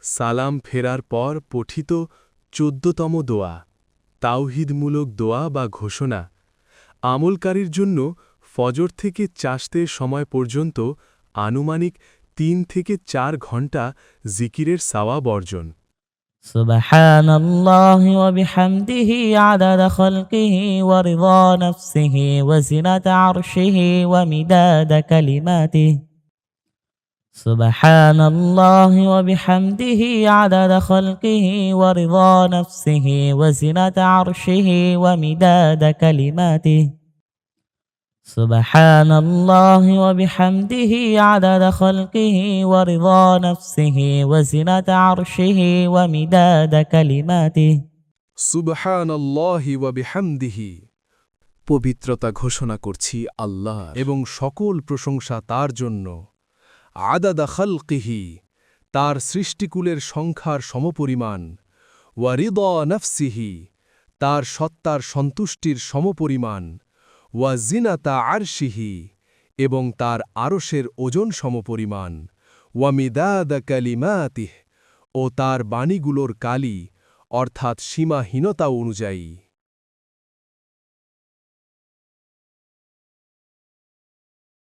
সালাম ফেরার পর পঠিত ১৪তম দোয়া তাওহীদমূলক দোয়া বা ঘোষণা আমলকারীর জন্য ফজর থেকে চাশতের সময় পর্যন্ত আনুমানিক ৩ থেকে ৪ ঘণ্টা জিকিরের সাওয়াব অর্জন। سبحان الله وبحمده عدد خلقه ورضا نفسه وزنة عرشه ومداد كلماته سبحان الله وبحمده عدد خلقه ورضا نفسه وزنة عرشه ومداد كلماته سبحان الله وبحمده عدد خلقه ورضا نفسه وزنة عرشه ومداد كلماته সুবহানাল্লাহি ওয়া বিহামদিহি। পবিত্রতা ঘোষণা করছি আল্লাহ এবং সকল প্রশংসা তার জন্য। আদাদা খালকিহি, তার সৃষ্টিকুলের সংখ্যার সমপরিমাণ। ওয়া রিদা নফসিহি, তার সত্তার সন্তুষ্টির সমপরিমাণ। ওয়া জিনাতা আরশিহি, এবং তার আরশের ওজন সমপরিমাণ। ওয়া মিদাদা কালিমাতিহ, ও তার বাণীগুলোর কালি অর্থাৎ সীমাহীনতা অনুযায়ী।